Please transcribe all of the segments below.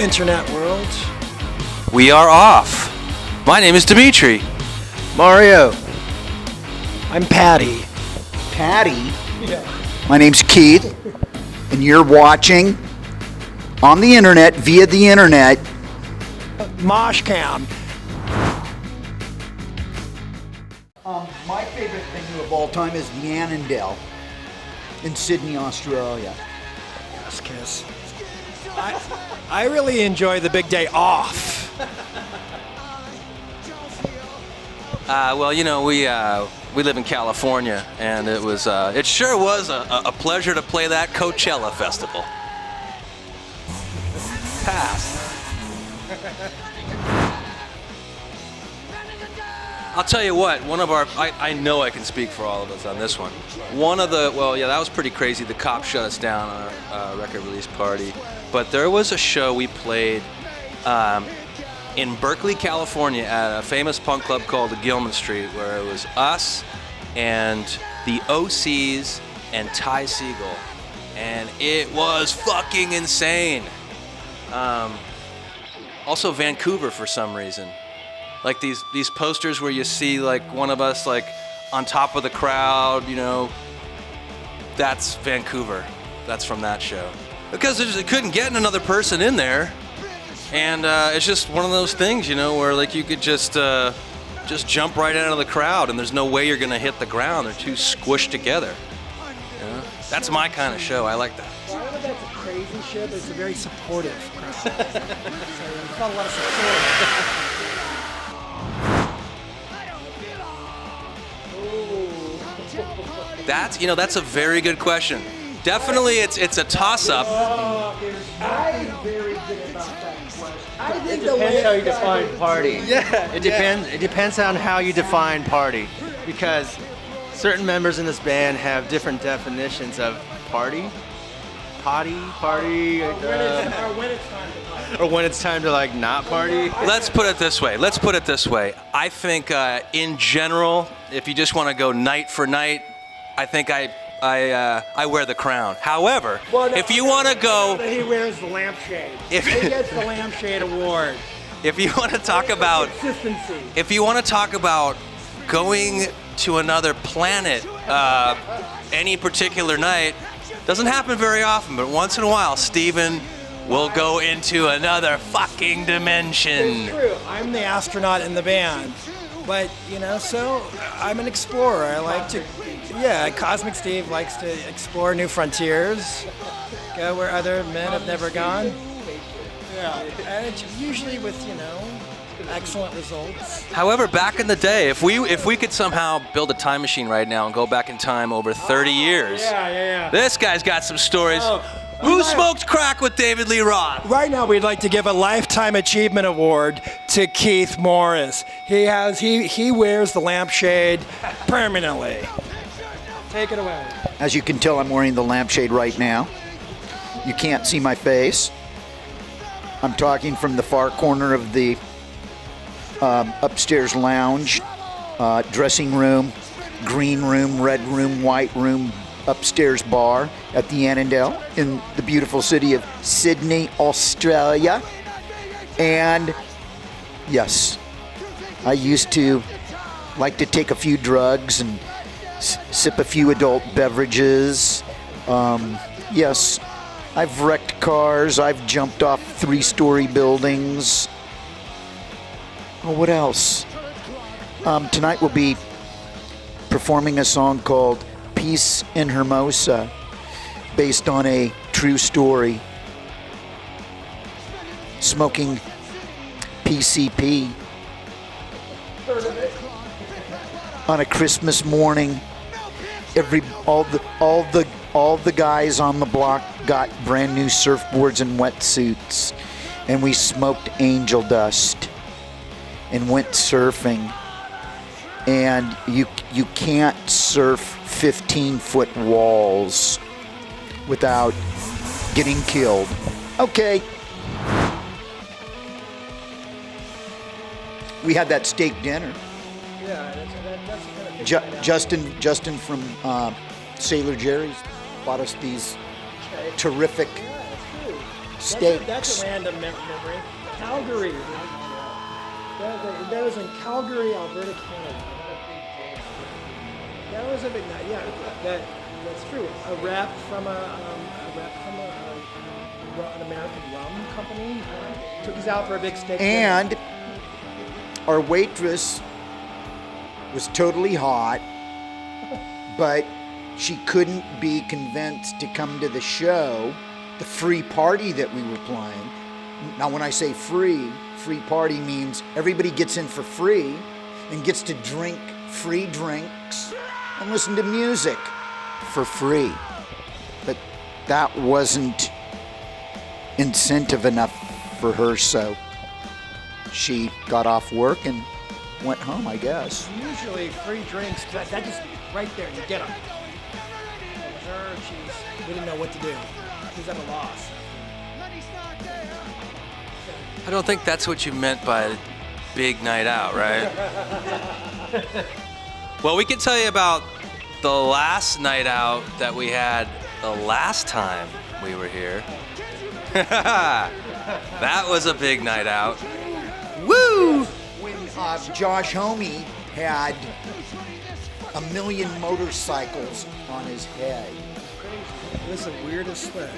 Internet world. We are off. My name is Dimitri. Mario. I'm Patty. Patty. Yeah. My name's Keith, and you're watching on the internet, via the internet, Moshcam. My favorite venue of all time is the Annandale in Sydney, Australia. Yes, kiss. I really enjoy the big day off. Well, you know, we live in California, and it sure was a pleasure to play that Coachella festival. Pass. I'll tell you what, I know I can speak for all of us on this one. That was pretty crazy. The cops shut us down on our record release party. But there was a show we played in Berkeley, California at a famous punk club called the Gilman Street, where it was us and the OCs and Ty Segall. And it was fucking insane. Also Vancouver for some reason. Like these posters where you see like one of us like on top of the crowd, you know, that's Vancouver. That's from that show. Because they couldn't get another person in there. And it's just one of those things, you know, where like you could just jump right out of the crowd and there's no way you're gonna hit the ground. They're too squished together. You know? That's my kind of show. I like that. Well, I don't know if that's a crazy show, but it's a very supportive crowd. So it's not a lot of support. That's a very good question. Definitely, it's a toss-up. I'm very good about that question. I think It depends how you define party. Yeah. It depends on how you define party, because certain members in this band have different definitions of party. Party, when it's time to party. or when it's time to like not party. Let's put it this way. I think in general, if you just want to go night for night, I think I wear the crown. However, if you want to go, He wears the lampshade. If- He gets the lampshade award. if you want to talk about, Consistency. if you want to talk about going to another planet, any particular night, doesn't happen very often, but once in a while, Steven will go into another fucking dimension. It's true. I'm the astronaut in the band. But, you know, so I'm an explorer. I like to, Cosmic Steve likes to explore new frontiers, go where other men have never gone. Yeah, and it's usually with, you know, excellent results. However, back in the day, if we could somehow build a time machine right now and go back in time over 30 years, Yeah. this guy's got some stories. Oh, Who smoked crack with David Lee Roth? Right now, we'd like to give a Lifetime Achievement Award to Keith Morris. He wears the lampshade permanently. Take it away. As you can tell, I'm wearing the lampshade right now. You can't see my face. I'm talking from the far corner of the upstairs lounge, dressing room, green room, red room, white room, upstairs bar at the Annandale in the beautiful city of Sydney, Australia. And yes, I used to like to take a few drugs and sip a few adult beverages. Yes, I've wrecked cars. I've jumped off 3-story buildings. Oh, what else? Tonight we'll be performing a song called Peace in Hermosa, based on a true story. Smoking PCP on a Christmas morning. All the guys on the block got brand new surfboards and wetsuits, and we smoked angel dust and went surfing. And you can't surf 15-foot walls without getting killed. Okay. We had that steak dinner. Yeah, that's kind of Justin from Sailor Jerry's bought us these terrific steaks. That's a random memory. Calgary. That was in Calgary, Alberta, Canada. That was a big night. Yeah, that's true. A rep from an American rum company took us out for a big steak dinner. And our waitress was totally hot, but she couldn't be convinced to come to the show, the free party that we were playing. Now, when I say free party means everybody gets in for free and gets to drink free drinks and listen to music for free. But that wasn't incentive enough for her, so she got off work and went home, I guess. Usually free drinks, that just right there, you get them. With her, we didn't know what to do. She was at a loss. I don't think that's what you meant by big night out, right? Well, we can tell you about the last night out that we had the last time we were here. That was a big night out. Woo! When Josh Homme had 1 million motorcycles on his head. It was the weirdest thing.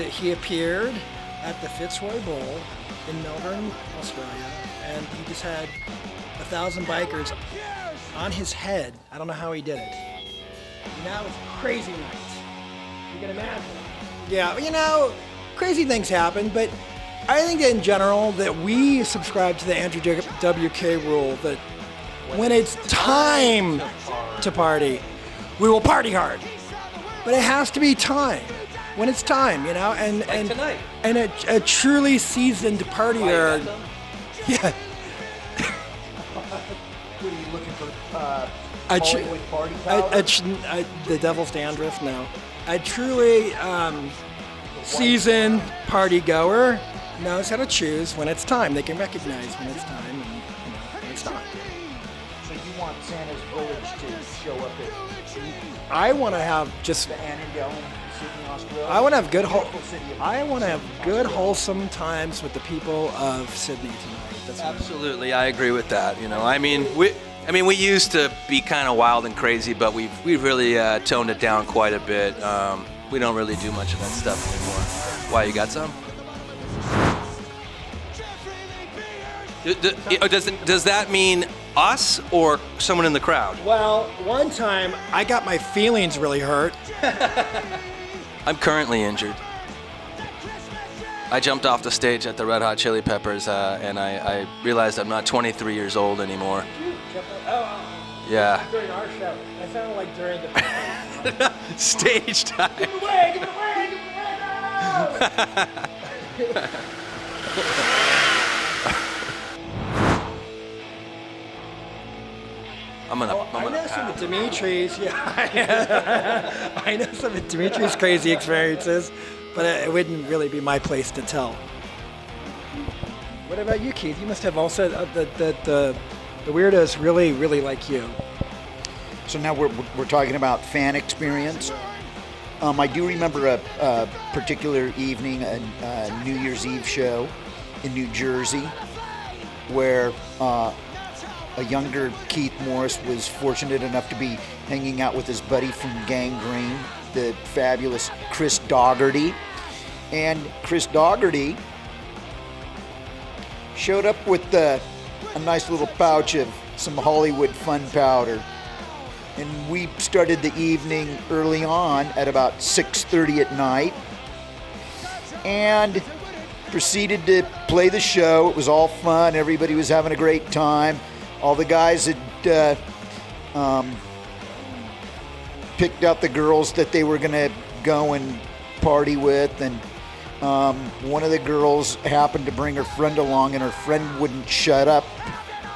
He appeared at the Fitzroy Bowl in Melbourne, Australia, and he just had 1,000 bikers on his head. I don't know how he did it. And that was a crazy night. You can imagine. Yeah, crazy things happen, but I think in general that we subscribe to the Andrew WK rule that when it's time to party, we will party hard. But it has to be time. When it's time, and tonight. And a truly seasoned partier. Yeah. What are you looking for? Hollywood party powder? The devil's dandruff, no. A truly seasoned party goer knows how to choose when it's time. They can recognize when it's time and when it's not. So you want Santa's Village to show up at I want to have just. the Annandale in Sydney, Australia? I want to have good. Beautiful city of I want to have good, wholesome times with the people of Sydney tonight. That's what Absolutely, I agree with that. We used to be kind of wild and crazy, but we've really toned it down quite a bit. We don't really do much of that stuff anymore. Why, you got some? Does that mean us or someone in the crowd? Well, one time I got my feelings really hurt. I'm currently injured. I jumped off the stage at the Red Hot Chili Peppers, and I realized I'm not 23 years old anymore. Yeah. During our show, I sounded like during the Stage time. Give it away! Give it away! Give it away! No! I know some of Dimitri's. Yeah, I know some of Dimitri's crazy experiences, but it wouldn't really be my place to tell. What about you, Keith? You must have also the weirdos really like you. So now we're talking about fan experience. I do remember a particular evening, a New Year's Eve show in New Jersey, where a younger Keith Morris was fortunate enough to be hanging out with his buddy from Gangrene, the fabulous Chris Dougherty. And Chris Dougherty showed up with a nice little pouch of some Hollywood fun powder. And we started the evening early on at about 6:30 at night and proceeded to play the show. It was all fun. Everybody was having a great time. All the guys had picked out the girls that they were going to go and party with. And one of the girls happened to bring her friend along, and her friend wouldn't shut up.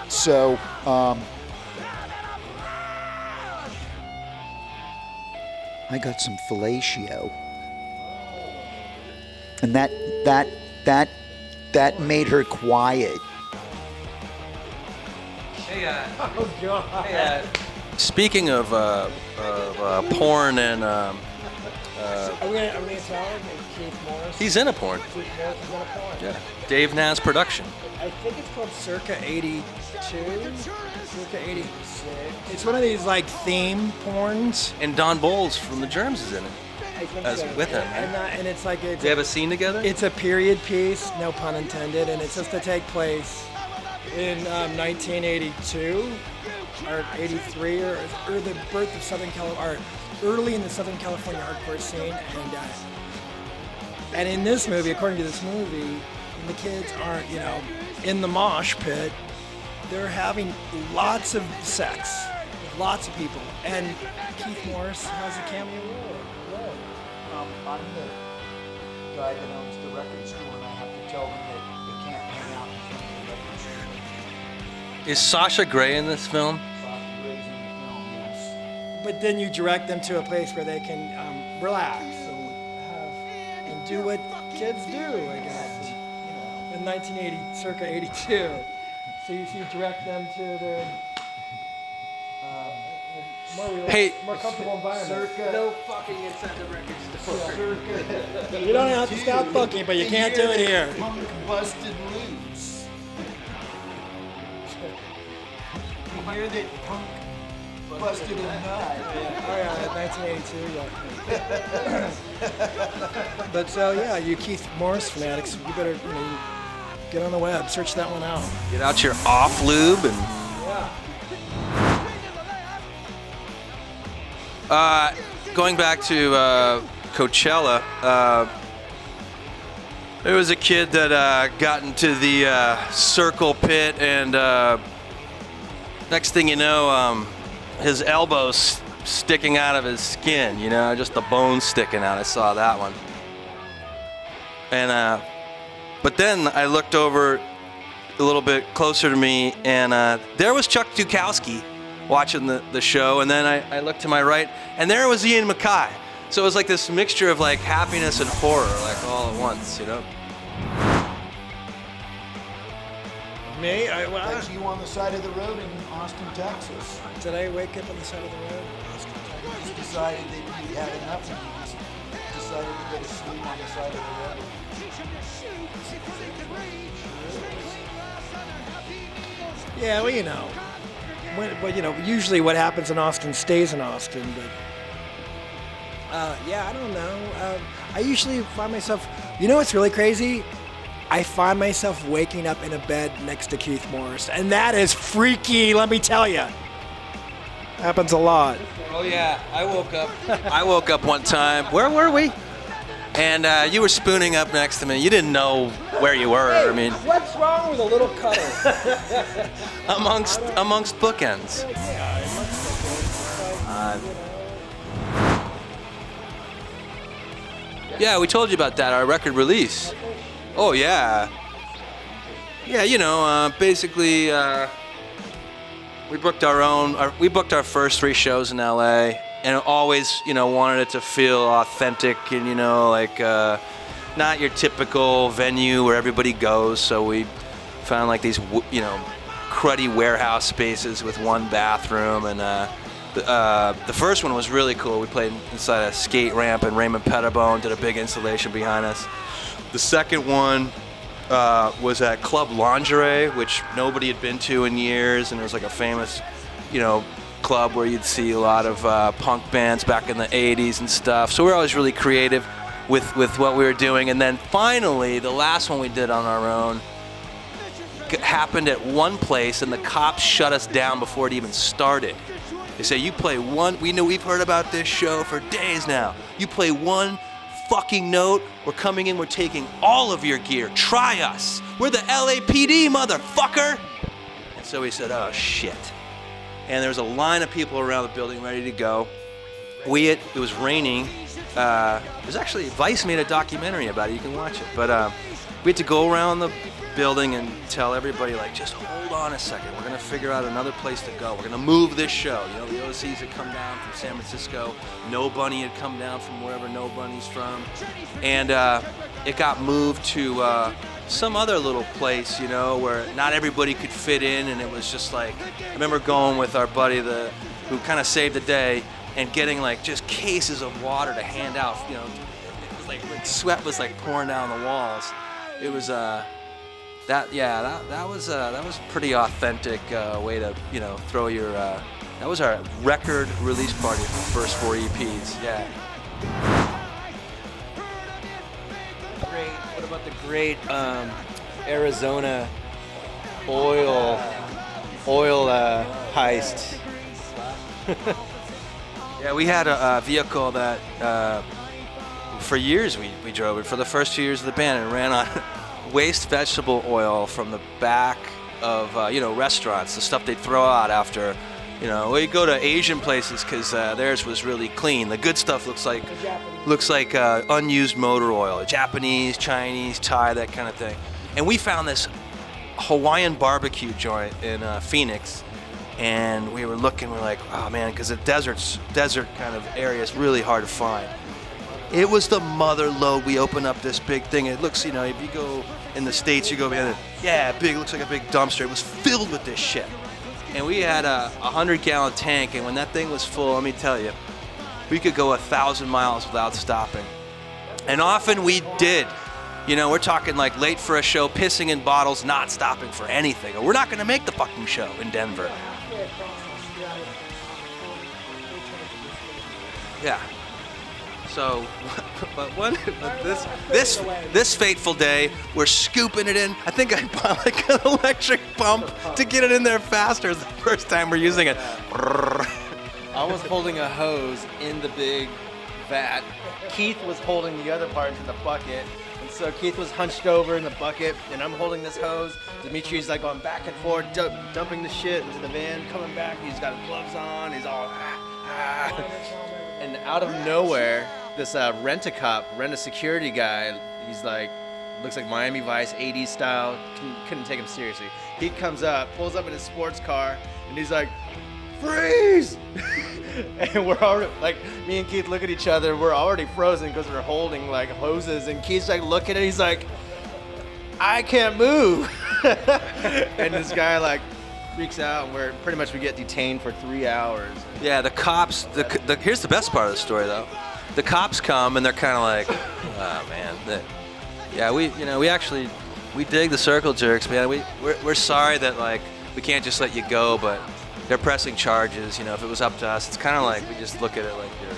So I got some fellatio, and that made her quiet. Oh God! Speaking of porn and Are we gonna tell him Keith Morris? He's in a porn. Keith Morris is in a porn. Yeah. Dave Naz production. I think it's called Circa 82, Circa 86. It's one of these like theme porns. And Don Bowles from the Germs is in it. I think As so. with him, and it's like They have a scene together? it's a period piece, no pun intended, and it's supposed to take place in 1982 or 83 or the birth of Southern California, or early in the Southern California hardcore scene, and in this movie, according to this movie, the kids aren't, in the mosh pit. They're having lots of sex with lots of people, and Keith Morris has a cameo role. I'm the guy that owns the record store, and I have to tell them that they can't hang out in front of the record store. Is Sasha Grey in this film? Sasha Grey's in the film, yes. But then you direct them to a place where they can relax and do what kids do, I guess. In 1980, circa 82. So you direct them to their more comfortable environment. No fucking inside the record store. You don't have to stop fucking, but you can't do it here. Punk busted loose. You hear that punk busted a nut? Oh yeah, 1982. Yeah. But so yeah, you Keith Morris fanatics, you better get on the web, search that one out. Get out your off lube and. Going back to Coachella, there was a kid that got into the circle pit, and next thing you know, his elbow's sticking out of his skin, just the bone sticking out. I saw that one. And but then I looked over a little bit closer to me, and there was Chuck Zukowski watching the show, and then I looked to my right, and there was Ian MacKay. So it was like this mixture of like happiness and horror, like all at once, Me? That's you on the side of the road in Austin, Texas. Did I wake up on the side of the road? You just decided that you had enough and you just decided to go to sleep on the side of the road. Yeah, well, usually what happens in Austin stays in Austin, but yeah, I don't know. I usually find myself, what's really crazy? I find myself waking up in a bed next to Keith Morris, and that is freaky, let me tell you. Happens a lot. Oh yeah, I woke up one time. Where were we? And you were spooning up next to me. You didn't know where you were. Hey, I mean, what's wrong with a little cuddle? amongst bookends. Yeah, we told you about that. Our record release. Oh yeah. Yeah, basically, we booked our first 3 shows in LA. And always, wanted it to feel authentic and, not your typical venue where everybody goes. So we found like these, cruddy warehouse spaces with one bathroom. And the first one was really cool. We played inside a skate ramp, and Raymond Pettibone did a big installation behind us. The second one was at Club Lingerie, which nobody had been to in years. And it was like a famous, club where you'd see a lot of punk bands back in the 80s and stuff. So we were always really creative with what we were doing. And then finally, the last one we did on our own happened at one place, and the cops shut us down before it even started. They say, you play one, we've heard about this show for days now. You play one fucking note, we're coming in, we're taking all of your gear. Try us. We're the LAPD, motherfucker. And so we said, oh shit. And there was a line of people around the building ready to go. It was raining. It was actually, Vice made a documentary about it. You can watch it. But we had to go around the building and tell everybody, just hold on a second. We're going to figure out another place to go. We're going to move this show. The OCs had come down from San Francisco. No Bunny had come down from wherever No Bunny's from. And it got moved to some other little place, where not everybody could fit in. And it was just I remember going with our buddy who kind of saved the day, and getting like just cases of water to hand out. You know, it was like sweat was like pouring down the walls. It was that was a pretty authentic way to throw your. That was our record release party for the first 4 EPs. Yeah. Great. What about the great Arizona oil heist? Yeah, we had a vehicle that for years we drove it for the first 2 years of the band, and ran on waste vegetable oil from the back of restaurants, the stuff they'd throw out after. We go to Asian places because theirs was really clean. The good stuff looks like unused motor oil. Japanese, Chinese, Thai, that kind of thing. And we found this Hawaiian barbecue joint in Phoenix, and we were looking. We're like, oh man, because the desert kind of area is really hard to find. It was the mother lode. We opened up this big thing. It looks, if you go in the States, you go behind it. Yeah, big. It looks like a big dumpster. It was filled with this shit. And we had a 100-gallon tank, and when that thing was full, let me tell you, we could go 1,000 miles without stopping. And often we did. We're talking like late for a show, pissing in bottles, not stopping for anything. Or we're not going to make the fucking show in Denver. Yeah. So, this fateful day, we're scooping it in. I think I bought like an electric pump to get it in there faster. It's the first time we're using it. I was holding a hose in the big vat. Keith was holding the other part in the bucket. And so Keith was hunched over in the bucket, and I'm holding this hose. Dimitri's like going back and forth, dumping the shit into the van, coming back. He's got gloves on. He's all And out of nowhere, this rent-a-security guy, he's like, looks like Miami Vice, 80s style, couldn't take him seriously. He comes up, pulls up in his sports car, and he's like, freeze! And we're already, like, me and Keith look at each other, we're already frozen because we're holding like hoses, and Keith's like looking at it, he's like, I can't move. And this guy like freaks out, and we get detained for 3 hours. Yeah, the cops, here's the best part of the story though. The cops come and they're kind of like, oh man, we dig the circle jerks, man. We're sorry that like we can't just let you go, but they're pressing charges. If it was up to us, it's kind of like we just look at it like you're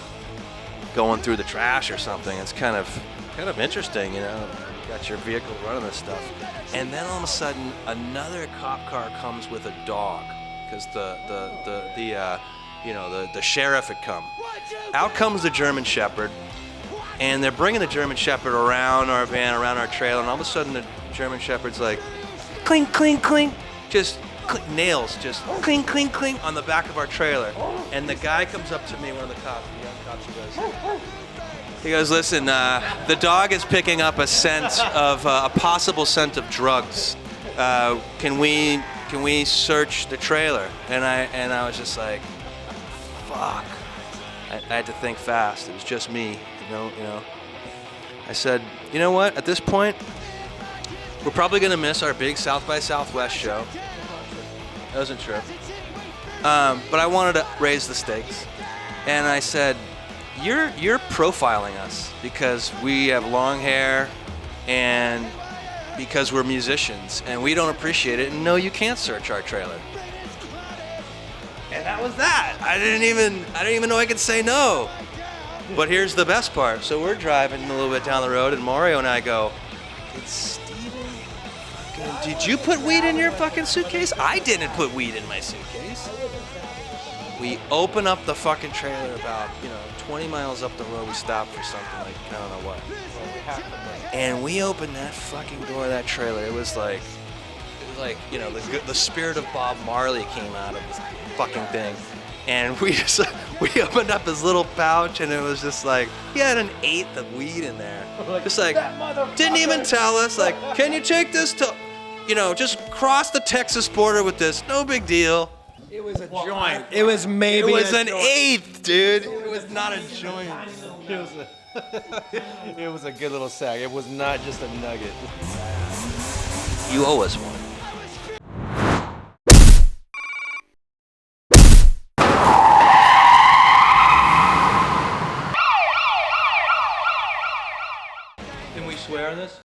going through the trash or something. It's kind of interesting, You got your vehicle running this stuff, and then all of a sudden another cop car comes with a dog because the sheriff had come. Out comes the German Shepherd, and they're bringing the German Shepherd around our van, around our trailer, and all of a sudden the German Shepherd's like, clink, clink, clink, just nails, just clink, clink, clink on the back of our trailer. And the guy comes up to me, one of the cops, the young cops, he goes, listen, the dog is picking up a scent of, a possible scent of drugs. Can we search the trailer? And I was just like, fuck. I had to think fast. It was just me, I said, you know what? At this point, we're probably gonna miss our big South by Southwest show. That wasn't true. But I wanted to raise the stakes, and I said, you're profiling us because we have long hair and because we're musicians and we don't appreciate it, and no, you can't search our trailer. And that was that. I didn't even know I could say no. But here's the best part. So we're driving a little bit down the road, and Mario and I go, did you put weed in your fucking suitcase? I didn't put weed in my suitcase. We open up the fucking trailer about, 20 miles up the road. We stopped for something like, I don't know what. And we opened that fucking door of that trailer. It was like, the spirit of Bob Marley came out of this fucking thing. And we opened up his little pouch, and it was just like, he had an eighth of weed in there. Just like, didn't even tell us, like, can you take this to, just cross the Texas border with this, no big deal. It was a joint. It was maybe It was an eighth, dude. It was not a joint. It was a good little sack. It was not just a nugget. You owe us one. swear on this?